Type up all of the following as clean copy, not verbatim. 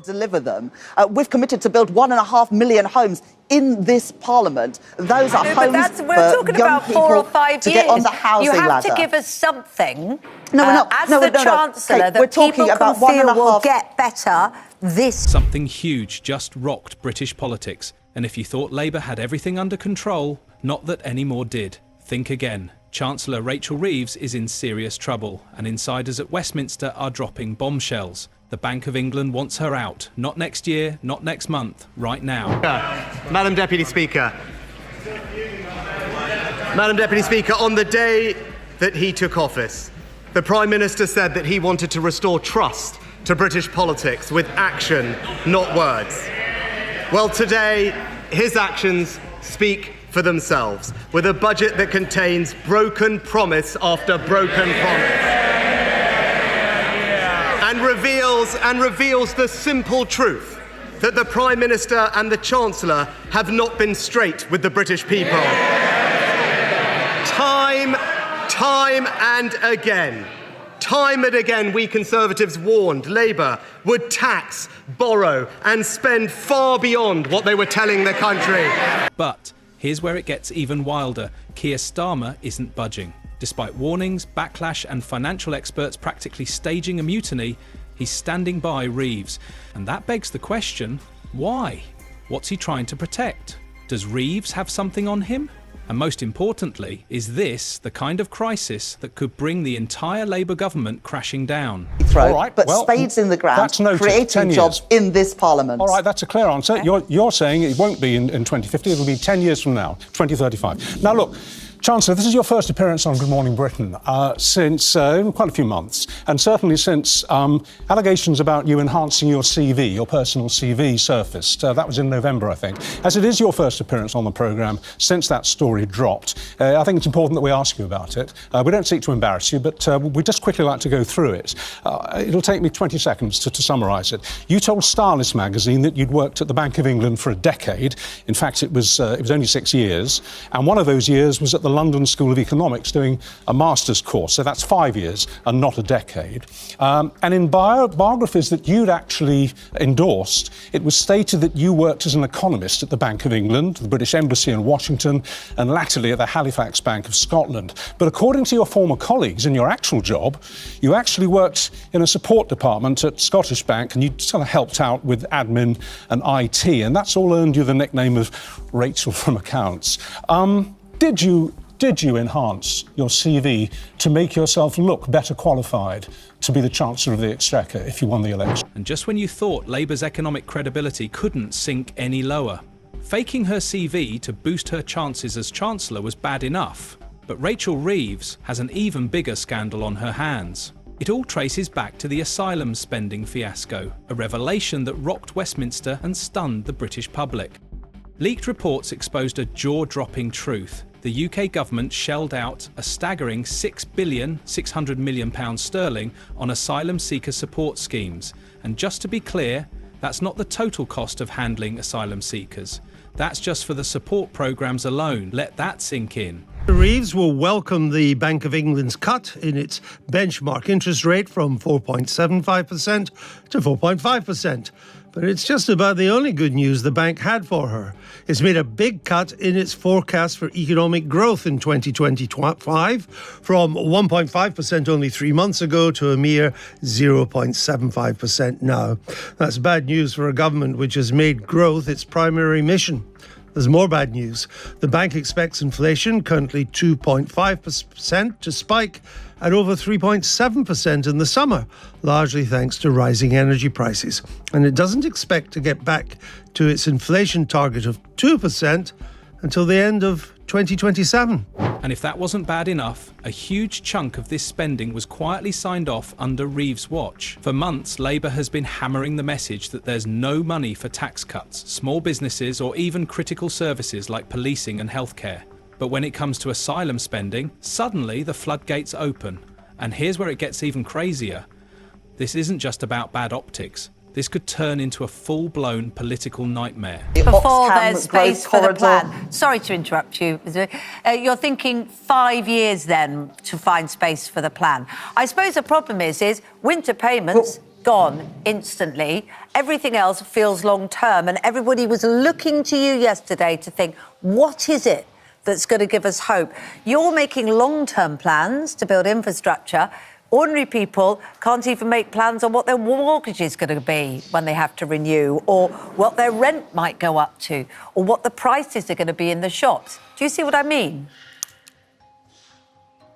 Deliver them. We've committed to build 1.5 million homes in this Parliament. Those are homes we're talking about 4 or 5 years. To get on the housing ladder. You have ladder. to give us something. No, we're not. As the Chancellor, Kate, that we're talking people about can feel will get better. Something huge just rocked British politics. And if you thought Labour had everything under control, not that any more did. Think again. Chancellor Rachel Reeves is in serious trouble, and insiders at Westminster are dropping bombshells. The Bank of England wants her out. Not next year, not next month, right now. Madam Deputy Speaker. Madam Deputy Speaker, on the day that he took office, the Prime Minister said that he wanted to restore trust to British politics with action, not words. Well, today, his actions speak for themselves, with a budget that contains broken promise after broken promise. And reveals the simple truth that the Prime Minister and the Chancellor have not been straight with the British people. Time and again, we Conservatives warned Labour would tax, borrow and spend far beyond what they were telling the country. But here's where it gets even wilder. Keir Starmer isn't budging. Despite warnings, backlash and financial experts practically staging a mutiny, he's standing by Reeves. And that begs the question, why? What's he trying to protect? Does Reeves have something on him? And most importantly, is this the kind of crisis that could bring the entire Labour government crashing down? All right, but spades in the ground, creating jobs in this Parliament. All right, that's a clear answer. Okay. You're saying it won't be in 2050, it'll be 10 years from now, 2035. Now, look, Chancellor, this is your first appearance on Good Morning Britain since quite a few months, and certainly since allegations about you enhancing your CV, your personal CV, surfaced. That was in November, I think. As it is your first appearance on the programme since that story dropped, I think it's important that we ask you about it. We don't seek to embarrass you, but we'd just quickly like to go through it. It'll take me 20 seconds to summarise it. You told Stylist magazine that you'd worked at the Bank of England for a decade. In fact, it was only 6 years, and one of those years was at the London School of Economics doing a master's course, so that's 5 years and not a decade. And in biographies that you'd actually endorsed, it was stated that you worked as an economist at the Bank of England, the British Embassy in Washington, and latterly at the Halifax Bank of Scotland. But according to your former colleagues, in your actual job, you actually worked in a support department at Scottish Bank, and you sort of helped out with admin and IT, and that's all earned you the nickname of Rachel from Accounts. Did you enhance your CV to make yourself look better qualified to be the Chancellor of the Exchequer if you won the election? And just when you thought Labour's economic credibility couldn't sink any lower, faking her CV to boost her chances as Chancellor was bad enough. But Rachel Reeves has an even bigger scandal on her hands. It all traces back to the asylum spending fiasco, a revelation that rocked Westminster and stunned the British public. Leaked reports exposed a jaw-dropping truth. The UK government shelled out a staggering £6.6 billion sterling on asylum seeker support schemes. And just to be clear, that's not the total cost of handling asylum seekers. That's just for the support programmes alone. Let that sink in. Reeves will welcome the Bank of England's cut in its benchmark interest rate from 4.75% to 4.5%. But it's just about the only good news the bank had for her. It's made a big cut in its forecast for economic growth in 2025, from 1.5% only 3 months ago to a mere 0.75% now. That's bad news for a government which has made growth its primary mission. There's more bad news. The bank expects inflation, currently 2.5%, to spike at over 3.7% in the summer, largely thanks to rising energy prices. And it doesn't expect to get back to its inflation target of 2% until the end of 2027. And if that wasn't bad enough, a huge chunk of this spending was quietly signed off under Reeves' watch. For months, Labour has been hammering the message that there's no money for tax cuts, small businesses or even critical services like policing and healthcare. But when it comes to asylum spending, suddenly the floodgates open. And here's where it gets even crazier. This isn't just about bad optics. This could turn into a full-blown political nightmare. Before there's space for the plan. Sorry to interrupt you. You're thinking 5 years then to find space for the plan. I suppose the problem is winter payments gone instantly. Everything else feels long-term, and everybody was looking to you yesterday to think, what is it that's going to give us hope? You're making long-term plans to build infrastructure. Ordinary people can't even make plans on what their mortgage is going to be when they have to renew, or what their rent might go up to, or what the prices are going to be in the shops. Do you see what I mean?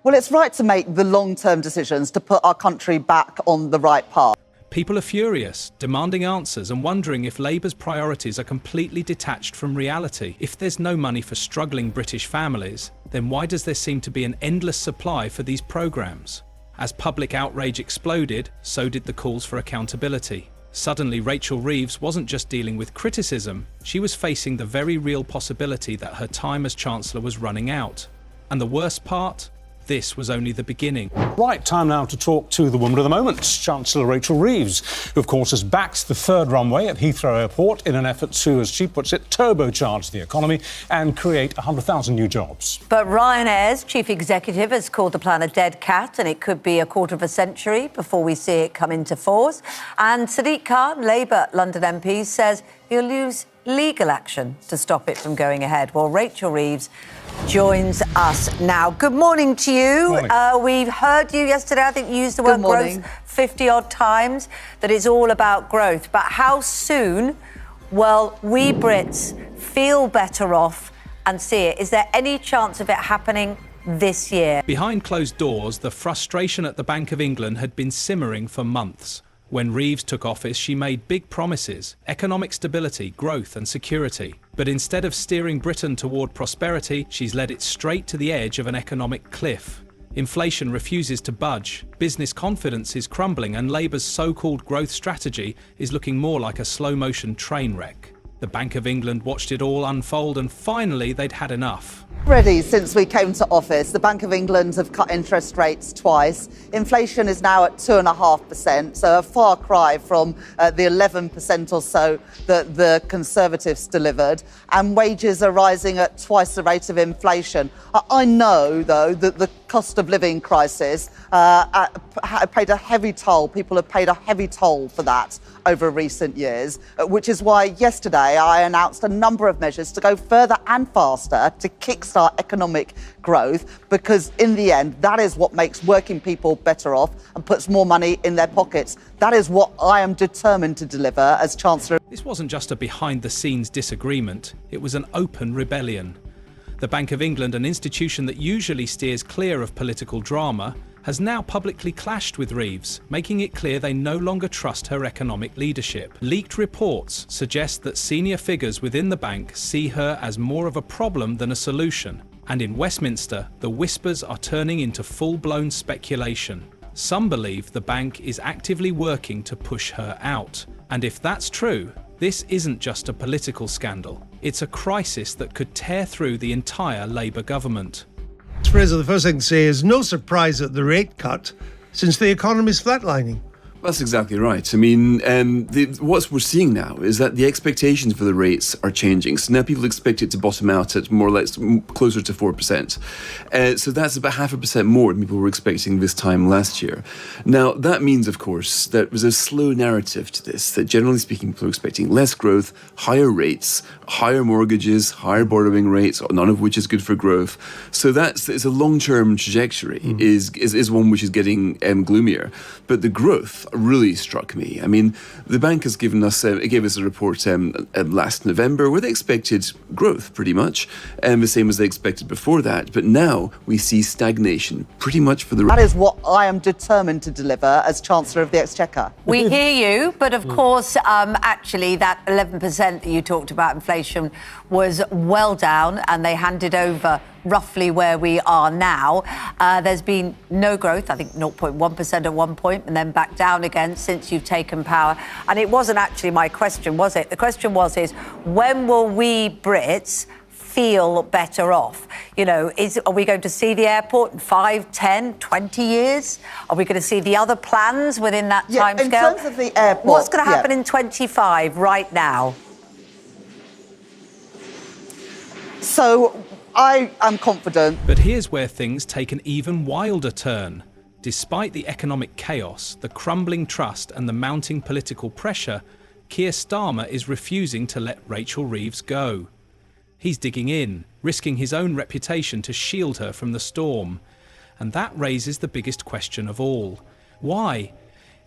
Well, it's right to make the long-term decisions to put our country back on the right path. People are furious, demanding answers and wondering if Labour's priorities are completely detached from reality. If there's no money for struggling British families, then why does there seem to be an endless supply for these programmes? As public outrage exploded, so did the calls for accountability. Suddenly, Rachel Reeves wasn't just dealing with criticism, she was facing the very real possibility that her time as Chancellor was running out. And the worst part? This was only the beginning. Right, time now to talk to the woman of the moment, Chancellor Rachel Reeves, who, of course, has backed the third runway at Heathrow Airport in an effort to, as she puts it, turbocharge the economy and create 100,000 new jobs. But Ryanair's chief executive has called the plan a dead cat, and it could be a quarter of a century before we see it come into force. And Sadiq Khan, Labour London MP, says he'll use legal action to stop it from going ahead. Well, Rachel Reeves joins us now. Good morning to you. Morning. We've heard you yesterday, I think you used the word growth 50-odd times, that it's all about growth. But how soon will we Brits feel better off and see it? Is there any chance of it happening this year? Behind closed doors, the frustration at the Bank of England had been simmering for months. When Reeves took office, she made big promises: economic stability, growth and security. But instead of steering Britain toward prosperity, she's led it straight to the edge of an economic cliff. Inflation refuses to budge, business confidence is crumbling, and Labour's so-called growth strategy is looking more like a slow-motion train wreck. The Bank of England watched it all unfold, and finally they'd had enough. Already since we came to office, the Bank of England have cut interest rates twice. Inflation is now at 2.5%, so a far cry from the 11% or so that the Conservatives delivered. And wages are rising at twice the rate of inflation. I know, though, that the cost of living crisis paid a heavy toll. People have paid a heavy toll for that over recent years, which is why yesterday I announced a number of measures to go further and faster to kickstart economic growth, because in the end, that is what makes working people better off and puts more money in their pockets. That is what I am determined to deliver as Chancellor. This wasn't just a behind-the-scenes disagreement, it was an open rebellion. The Bank of England, an institution that usually steers clear of political drama, has now publicly clashed with Reeves, making it clear they no longer trust her economic leadership. Leaked reports suggest that senior figures within the bank see her as more of a problem than a solution. And in Westminster, the whispers are turning into full-blown speculation. Some believe the bank is actively working to push her out. And if that's true, this isn't just a political scandal. It's a crisis that could tear through the entire Labour government. Fraser, the first thing to say is no surprise at the rate cut since the economy's flatlining. That's exactly right. I mean, what we're seeing now is that the expectations for the rates are changing. So now people expect it to bottom out at more or less closer to 4%. So that's about 0.5% more than people were expecting this time last year. Now, that means, of course, that there's a slow narrative to this, that generally speaking, people are expecting less growth, higher rates, higher mortgages, higher borrowing rates, none of which is good for growth. So it's a long-term trajectory, is one which is getting gloomier. But the growth really struck me. I mean, the bank has gave us a report last November where they expected growth pretty much, the same as they expected before that. But now we see stagnation pretty much for the. That is what I am determined to deliver as Chancellor of the Exchequer. We hear you, but of course, actually, that 11% that you talked about, inflation, was well down, and they handed over roughly where we are now. There's been no growth, I think 0.1% at one point, and then back down again since you've taken power. And it wasn't actually my question, was it? The question was, when will we Brits feel better off? You know, are we going to see the airport in 5, 10, 20 years? Are we going to see the other plans within that timescale? In terms of the airport, what's going to happen in 25 right now? So I am confident. But here's where things take an even wilder turn. Despite the economic chaos, the crumbling trust and the mounting political pressure, Keir Starmer is refusing to let Rachel Reeves go. He's digging in, risking his own reputation to shield her from the storm. And that raises the biggest question of all. Why?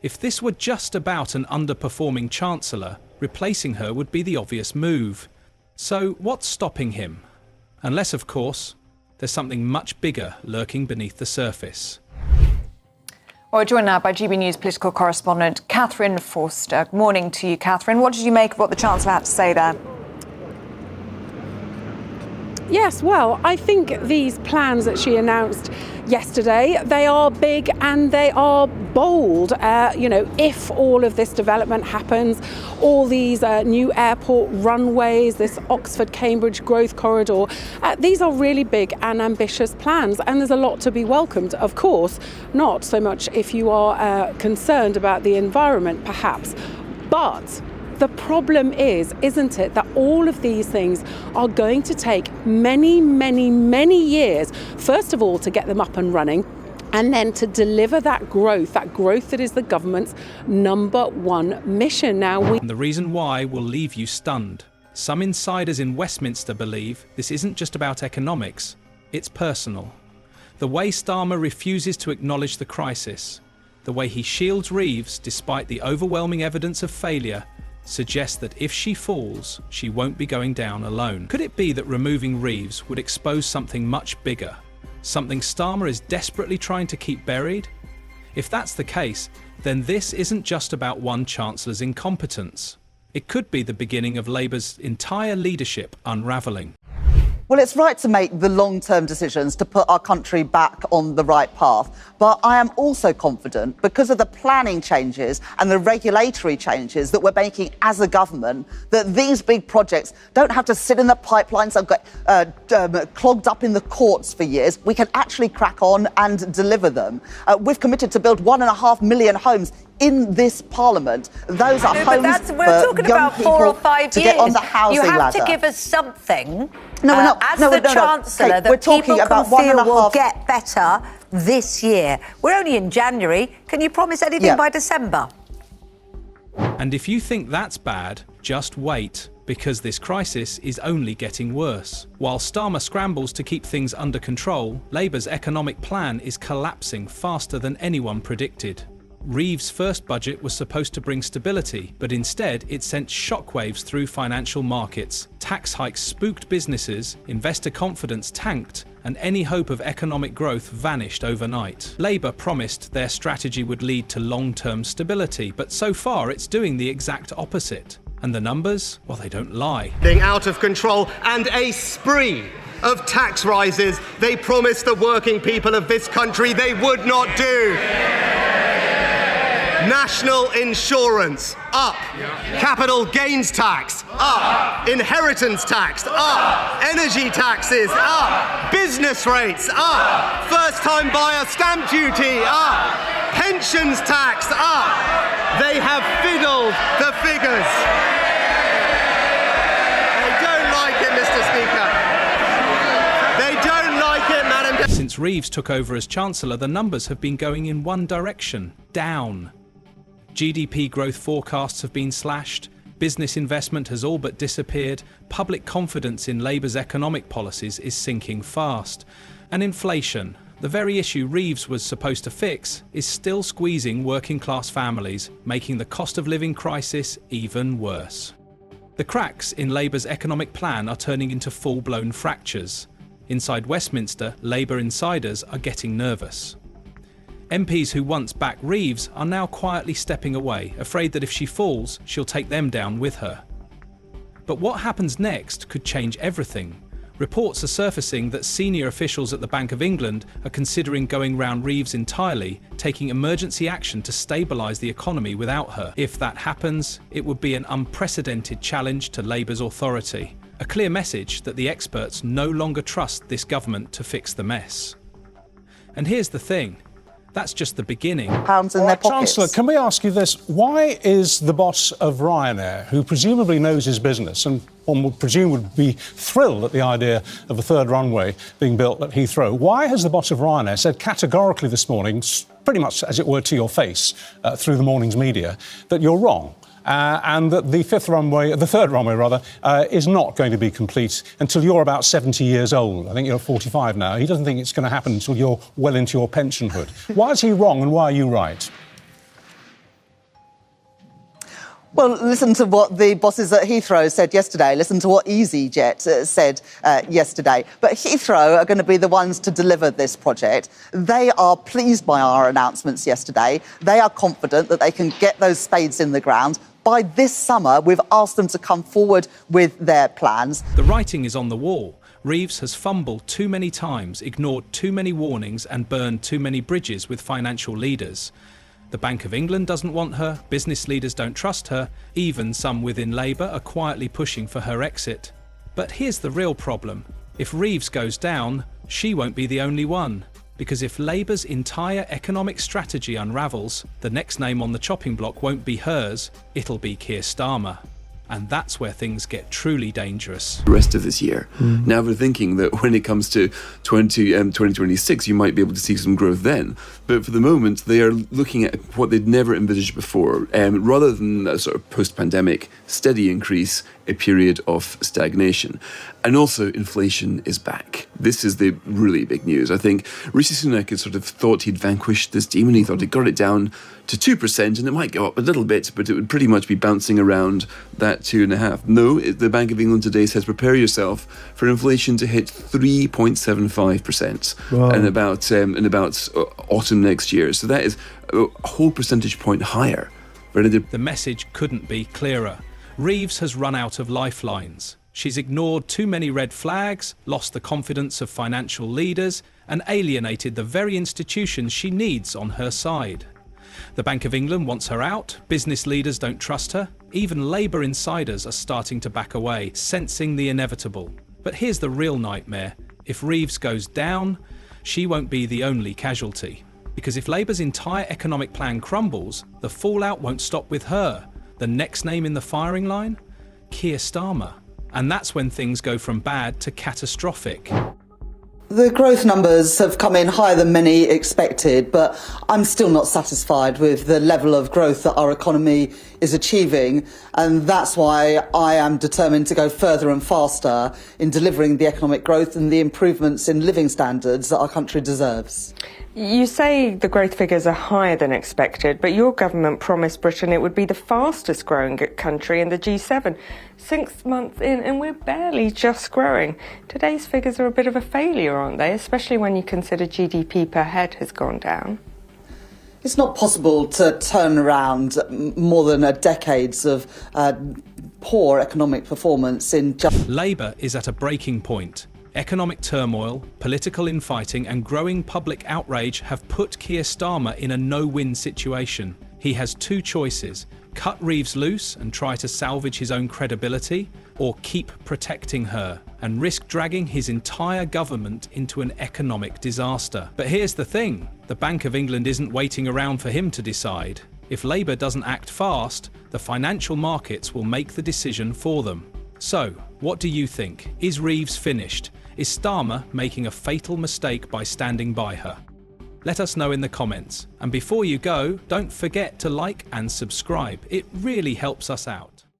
If this were just about an underperforming Chancellor, replacing her would be the obvious move. So what's stopping him? Unless, of course, there's something much bigger lurking beneath the surface. We're joined now by GB News political correspondent Catherine Forster. Good morning to you, Catherine. What did you make of what the Chancellor had to say there? Yes, well, I think these plans that she announced yesterday, they are big and they are bold. If all of this development happens, all these new airport runways, this Oxford-Cambridge growth corridor, these are really big and ambitious plans, and there's a lot to be welcomed, of course, not so much if you are concerned about the environment, perhaps, but the problem is, isn't it, that all of these things are going to take many, many, many years, first of all, to get them up and running, and then to deliver that growth that is the government's number one mission. And the reason why will leave you stunned. Some insiders in Westminster believe this isn't just about economics, it's personal. The way Starmer refuses to acknowledge the crisis, the way he shields Reeves despite the overwhelming evidence of failure, suggests that if she falls, she won't be going down alone. Could it be that removing Reeves would expose something much bigger? Something Starmer is desperately trying to keep buried? If that's the case, then this isn't just about one Chancellor's incompetence. It could be the beginning of Labour's entire leadership unravelling. Well, it's right to make the long-term decisions to put our country back on the right path. But I am also confident, because of the planning changes and the regulatory changes that we're making as a government, that these big projects don't have to sit in the pipelines and get clogged up in the courts for years. We can actually crack on and deliver them. We've committed to build 1.5 million homes in this Parliament. Those are homes for we're talking young about 4 or 5 people to years. get on the housing ladder. You have to give us something No, as the Chancellor Kate, that we're talking people about can feel will get better this year. We're only in January. Can you promise anything by December? And if you think that's bad, just wait, because this crisis is only getting worse. While Starmer scrambles to keep things under control, Labour's economic plan is collapsing faster than anyone predicted. Reeves' first budget was supposed to bring stability, but instead it sent shockwaves through financial markets. Tax hikes spooked businesses, investor confidence tanked, and any hope of economic growth vanished overnight. Labour promised their strategy would lead to long-term stability, but so far it's doing the exact opposite. And the numbers? Well, they don't lie. Being out of control and a spree of tax rises they promised the working people of this country they would not do. National insurance, up. Capital gains tax, up. Inheritance tax, up. Energy taxes, up. Business rates, up. First-time buyer stamp duty, up. Pensions tax, up. They have fiddled the figures. They don't like it, Mr. Speaker. They don't like it, Madam. Since Reeves took over as Chancellor, the numbers have been going in one direction, down. GDP growth forecasts have been slashed, business investment has all but disappeared, public confidence in Labour's economic policies is sinking fast, and inflation, the very issue Reeves was supposed to fix, is still squeezing working-class families, making the cost of living crisis even worse. The cracks in Labour's economic plan are turning into full-blown fractures. Inside Westminster, Labour insiders are getting nervous. MPs who once backed Reeves are now quietly stepping away, afraid that if she falls, she'll take them down with her. But what happens next could change everything. Reports are surfacing that senior officials at the Bank of England are considering going round Reeves entirely, taking emergency action to stabilise the economy without her. If that happens, it would be an unprecedented challenge to Labour's authority. A clear message that the experts no longer trust this government to fix the mess. And here's the thing. That's just the beginning. Pounds in their pockets. Chancellor, can we ask you this? Why is the boss of Ryanair, who presumably knows his business, and one would presume would be thrilled at the idea of a third runway being built at Heathrow, why has the boss of Ryanair said categorically this morning, pretty much as it were to your face through the morning's media, that you're wrong? And that the third runway, is not going to be complete until you're about 70 years old. I think you're 45 now. He doesn't think it's going to happen until you're well into your pensionhood. Why is he wrong and why are you right? Well, listen to what the bosses at Heathrow said yesterday. Listen to what EasyJet said yesterday. But Heathrow are going to be the ones to deliver this project. They are pleased by our announcements yesterday. They are confident that they can get those spades in the ground. By this summer, we've asked them to come forward with their plans. The writing is on the wall. Reeves has fumbled too many times, ignored too many warnings and burned too many bridges with financial leaders. The Bank of England doesn't want her, business leaders don't trust her, even some within Labour are quietly pushing for her exit. But here's the real problem. If Reeves goes down, she won't be the only one. Because if Labour's entire economic strategy unravels, the next name on the chopping block won't be hers, it'll be Keir Starmer. And that's where things get truly dangerous. The rest of this year. Now we're thinking that when it comes to 2026, you might be able to see some growth then. But for the moment, they are looking at what they'd never envisaged before. Rather than a sort of post-pandemic steady increase, a period of stagnation. And also, inflation is back. This is the really big news. I think Rishi Sunak had sort of thought he'd vanquished this demon. He thought he'd got it down to 2%, and it might go up a little bit, but it would pretty much be bouncing around that 2.5%. No, the Bank of England today says prepare yourself for inflation to hit 3.75% in about autumn next year. So that is a whole percentage point higher. The message couldn't be clearer. Reeves has run out of lifelines. She's ignored too many red flags, lost the confidence of financial leaders, and alienated the very institutions she needs on her side. The Bank of England wants her out, business leaders don't trust her, even Labour insiders are starting to back away, sensing the inevitable. But here's the real nightmare. If Reeves goes down, she won't be the only casualty. Because if Labour's entire economic plan crumbles, the fallout won't stop with her. The next name in the firing line? Keir Starmer. And that's when things go from bad to catastrophic. The growth numbers have come in higher than many expected, but I'm still not satisfied with the level of growth that our economy is achieving. And that's why I am determined to go further and faster in delivering the economic growth and the improvements in living standards that our country deserves. You say the growth figures are higher than expected, but your government promised Britain it would be the fastest growing country in the G7. 6 months in, and we're barely just growing. Today's figures are a bit of a failure, aren't they? Especially when you consider GDP per head has gone down. It's not possible to turn around more than a decades of poor economic performance in just... Labour is at a breaking point. Economic turmoil, political infighting and growing public outrage have put Keir Starmer in a no-win situation. He has two choices: cut Reeves loose and try to salvage his own credibility, or keep protecting her and risk dragging his entire government into an economic disaster. But here's the thing, the Bank of England isn't waiting around for him to decide. If Labour doesn't act fast, the financial markets will make the decision for them. So, what do you think? Is Reeves finished? Is Starmer making a fatal mistake by standing by her? Let us know in the comments. And before you go, don't forget to like and subscribe. It really helps us out.